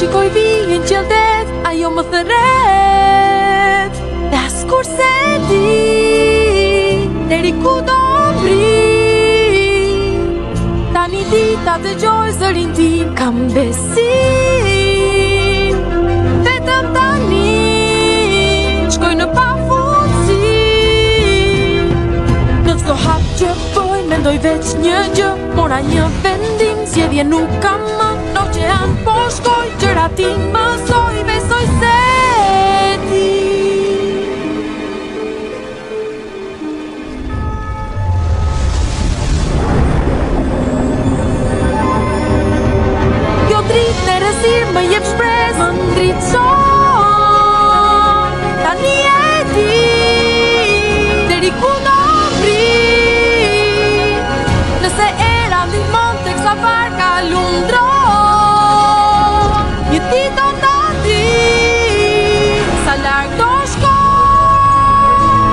shikoj vijin qeldet, ajo më thëret. Dhe as kur se di deri ku do mri. Tani dita dëgjoj zërin tim, kam besim. Vetëm tani shkoj në pafundësi. Në çdo hap që bëj mendoj veç një gjë. Mora një vendim, zgjedhje nuk kam më. Në oqean po shkoj, gjëra ti mësoj, besoj se ti. Kjo dritë në rësirë më jep shpresë, më ndritësoj.